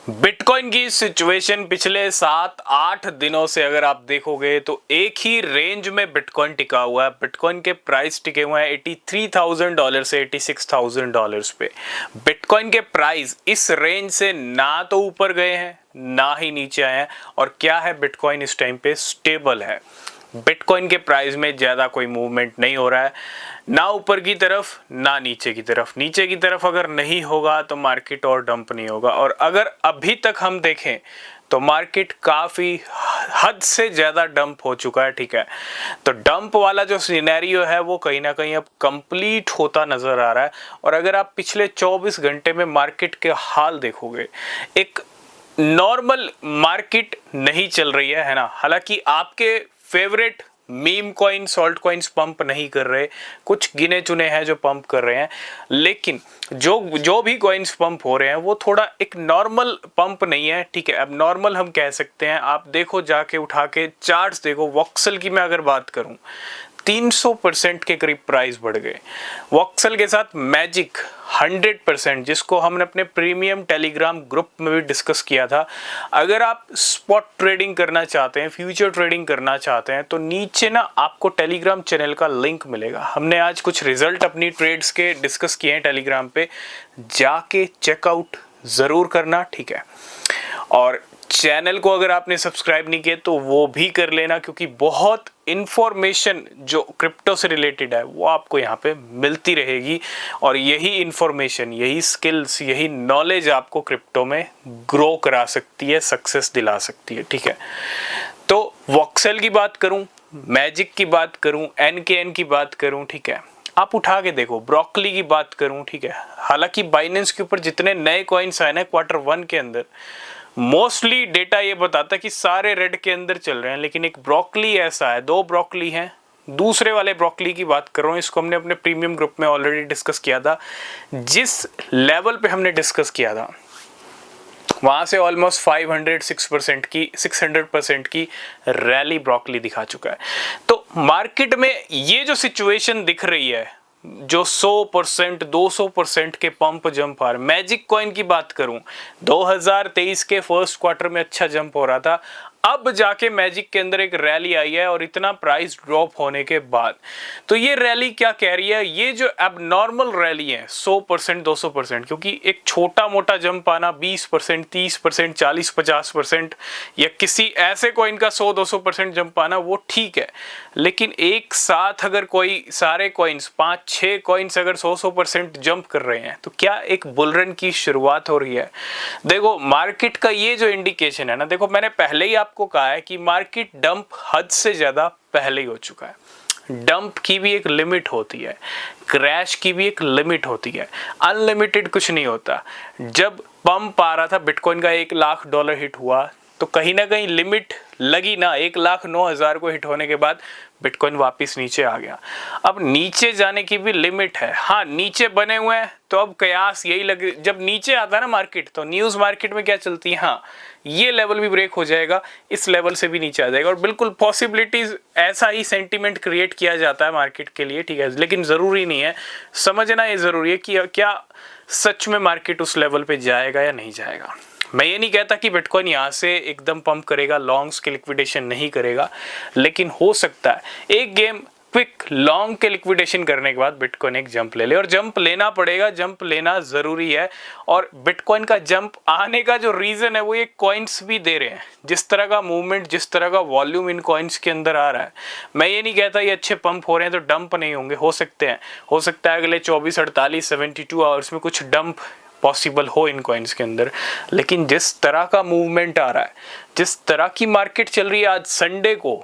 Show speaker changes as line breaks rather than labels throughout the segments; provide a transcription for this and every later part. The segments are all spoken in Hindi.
बिटकॉइन की सिचुएशन पिछले 7-8 दिनों से अगर आप देखोगे तो एक ही रेंज में बिटकॉइन टिका हुआ है। बिटकॉइन के प्राइस टिके हुए हैं $83,000 से $86,000 पे। बिटकॉइन के प्राइस इस रेंज से ना तो ऊपर गए हैं ना ही नीचे आए हैं। और क्या है, बिटकॉइन इस टाइम पे स्टेबल है। बिटकॉइन के प्राइस में ज़्यादा कोई मूवमेंट नहीं हो रहा है, ना ऊपर की तरफ ना नीचे की तरफ। नीचे की तरफ अगर नहीं होगा तो मार्केट और डंप नहीं होगा। और अगर अभी तक हम देखें तो मार्केट काफ़ी हद से ज़्यादा डंप हो चुका है। ठीक है, तो डंप वाला जो सिनेरियो है वो कहीं ना कहीं अब कंप्लीट होता नज़र आ रहा है। और अगर आप पिछले 24 घंटे में मार्केट के हाल देखोगे, एक नॉर्मल मार्केट नहीं चल रही है ना। हालांकि आपके favourite meme coin salt coins pump नहीं कर रहे, कुछ गिने चुने हैं जो पंप कर रहे हैं, लेकिन जो भी कॉइन्स पंप हो रहे हैं वो थोड़ा एक नॉर्मल पंप नहीं है। ठीक है, अब नॉर्मल हम कह सकते हैं। आप देखो, जाके उठा के चार्ट्स देखो। वॉक्सल की मैं अगर बात करूं 300% के करीब प्राइस बढ़ गए। वॉक्सल के साथ मैजिक 100%, जिसको हमने अपने प्रीमियम टेलीग्राम ग्रुप में भी डिस्कस किया था। अगर आप स्पॉट ट्रेडिंग करना चाहते हैं, फ्यूचर ट्रेडिंग करना चाहते हैं, तो नीचे ना आपको टेलीग्राम चैनल का लिंक मिलेगा। हमने आज कुछ रिजल्ट अपनी ट्रेड्स के डिस्कस किए हैं टेलीग्राम पे, जाके चेकआउट ज़रूर करना। ठीक है, और चैनल को अगर आपने सब्सक्राइब नहीं किया तो वो भी कर लेना, क्योंकि बहुत इंफॉर्मेशन जो क्रिप्टो से रिलेटेड है वो आपको यहाँ पे मिलती रहेगी। और यही इंफॉर्मेशन, यही स्किल्स, यही नॉलेज आपको क्रिप्टो में ग्रो करा सकती है, सक्सेस दिला सकती है। ठीक है, तो वॉक्सेल की बात करूं, मैजिक की बात करूं, NKN की बात करूं, ठीक है, आप उठा के देखो, ब्रोकली की बात करूं, ठीक है। हालांकि बाइनेंस के ऊपर जितने नए कॉइन्स आए ना Q1 के अंदर, मोस्टली डेटा ये बताता है कि सारे रेड के अंदर चल रहे हैं, लेकिन एक ब्रोकली ऐसा है, 2 ब्रोकली हैं। दूसरे वाले ब्रोकली की बात कर रहा हूँ, इसको हमने अपने प्रीमियम ग्रुप में ऑलरेडी डिस्कस किया था। जिस लेवल पे हमने डिस्कस किया था वहां से ऑलमोस्ट 600% की रैली ब्रोकली दिखा चुका है। तो मार्केट में ये जो सिचुएशन दिख रही है, जो 100% 200% के पंप जंप आ रहे। मैजिक कॉइन की बात करूं, 2023 के फर्स्ट क्वार्टर में अच्छा जंप हो रहा था, अब जाके मैजिक के अंदर एक रैली आई है, और इतना प्राइस ड्रॉप होने के बाद। तो ये रैली क्या कह रही है, ये जो एबनॉर्मल रैली है 100% 200%, क्योंकि एक छोटा मोटा जंप आना 20% 30% 40-50%, या किसी ऐसे कॉइन का 100-200% जंप आना वो ठीक है, लेकिन एक साथ अगर कोई सारे कॉइन्स 5-6 कॉइन्स अगर 100% जंप कर रहे हैं तो क्या एक बुल रन की शुरुआत हो रही है। देखो, मार्केट का ये जो इंडिकेशन है ना, देखो मैंने पहले ही आपको कहा है कि मार्केट डंप हद से ज्यादा पहले ही हो चुका है। डंप की भी एक लिमिट होती है, क्रैश की भी एक लिमिट होती है, अनलिमिटेड कुछ नहीं होता। जब पंप आ रहा था, बिटकॉइन का $1 लाख हिट हुआ, तो कहीं ना कहीं लिमिट लगी ना। 1,09,000 को हिट होने के बाद बिटकॉइन वापस नीचे आ गया। अब नीचे जाने की भी लिमिट है। हाँ, नीचे बने हुए हैं, तो अब कयास यही लगे, जब नीचे आता है ना मार्केट, तो न्यूज़ मार्केट में क्या चलती है, हाँ ये लेवल भी ब्रेक हो जाएगा, इस लेवल से भी नीचे आ जाएगा। और बिल्कुल पॉसिबिलिटीज, ऐसा ही सेंटीमेंट क्रिएट किया जाता है मार्केट के लिए। ठीक है, लेकिन ज़रूरी नहीं है, समझना ये ज़रूरी है कि क्या सच में मार्केट उस लेवल पे जाएगा या नहीं जाएगा। मैं ये नहीं कहता कि बिटकॉइन यहाँ से एकदम पंप करेगा, लॉन्ग्स के लिक्विडेशन नहीं करेगा, लेकिन हो सकता है एक गेम क्विक लॉन्ग के लिक्विडेशन करने के बाद बिटकॉइन एक जंप ले ले। और जंप लेना पड़ेगा, जंप लेना ज़रूरी है। और बिटकॉइन का जंप आने का जो रीज़न है वो ये कॉइन्स भी दे रहे हैं। जिस तरह का मूवमेंट, जिस तरह का वॉल्यूम इन कॉइन्स के अंदर आ रहा है, मैं ये नहीं कहता ये अच्छे पंप हो रहे हैं तो डंप नहीं होंगे, हो सकते हैं। हो सकता है अगले 24, 48, 72 आवर्स में कुछ डंप पॉसिबल हो इन कॉइन्स के अंदर। लेकिन जिस तरह का मूवमेंट आ रहा है, जिस तरह की मार्केट चल रही है आज संडे को,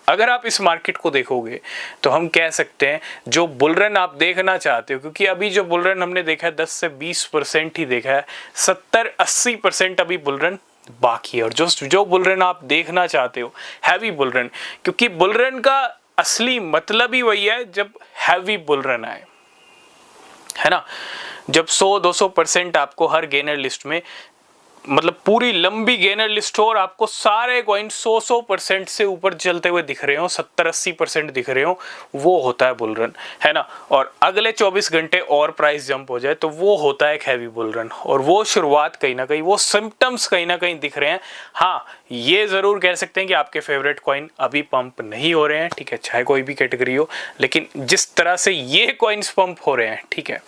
अगर आप इस मार्केट को देखोगे तो हम कह सकते हैं जो बुलरन आप देखना चाहते हो, क्योंकि अभी जो बुलरन हमने देखा है 10 से 20% ही देखा है, 70-80% अभी बुलरन बाकी है। और जो बुलरन आप देखना चाहते हो, हैवी बुलरन, क्योंकि बुलरन का असली मतलब ही वही है जब हैवी बुलरन आए, है ना। जब 100-200% आपको हर गेनर लिस्ट में मतलब पूरी लंबी गेनर लिस्ट हो और आपको सारे कॉइन 100% से ऊपर चलते हुए दिख रहे हो, 70-80% दिख रहे हो, वो होता है बुल रन, है ना। और अगले 24 घंटे और प्राइस जंप हो जाए तो वो होता है एक हैवी बुल रन। और वो शुरुआत कहीं ना कहीं, वो सिम्टम्स कहीं ना कहीं दिख रहे हैं। हाँ, ये जरूर कह सकते हैं कि आपके फेवरेट कॉइन अभी पंप नहीं हो रहे हैं, ठीक है, चाहे कोई भी कैटेगरी हो, लेकिन जिस तरह से ये कॉइन्स पंप हो रहे हैं, ठीक है,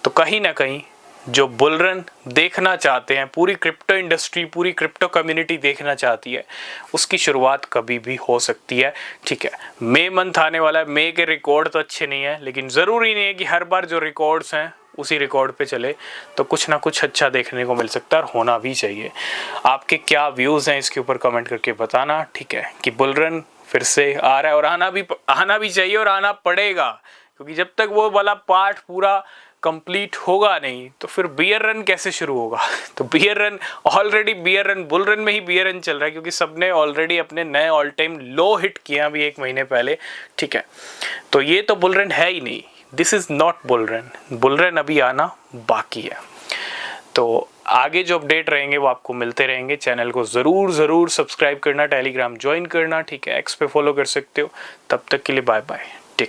तो कहीं ना कहीं जो बुल रन देखना चाहते हैं, पूरी क्रिप्टो इंडस्ट्री, पूरी क्रिप्टो कम्युनिटी देखना चाहती है, उसकी शुरुआत कभी भी हो सकती है, ठीक है। मई मंथ आने वाला है, मई के रिकॉर्ड तो अच्छे नहीं है, लेकिन ज़रूरी नहीं है कि हर बार जो रिकॉर्ड्स हैं उसी रिकॉर्ड पे चले, तो कुछ ना कुछ अच्छा देखने को मिल सकता है और होना भी चाहिए। आपके क्या व्यूज़ हैं इसके ऊपर कमेंट करके बताना, ठीक है, कि बुल रन फिर से आ रहा है और आना भी चाहिए और आना पड़ेगा, क्योंकि जब तक वो वाला पार्ट पूरा कंप्लीट होगा नहीं तो फिर बियर रन कैसे शुरू होगा। तो bear run already, bear run bull run में ही बियर रन चल रहा है, क्योंकि सबने ऑलरेडी अपने नए ऑल टाइम लो हिट किया अभी 1 महीने पहले, ठीक है। तो ये तो बुल रन है ही नहीं, this is not bull run, bull run अभी आना बाकी है। तो आगे जो अपडेट रहेंगे वो आपको मिलते रहेंगे। चैनल को ज़रूर सब्सक्राइब करना, टेलीग्राम ज्वाइन करना, ठीक है, एक्स पे फॉलो कर सकते हो। तब तक के लिए बाय बाय।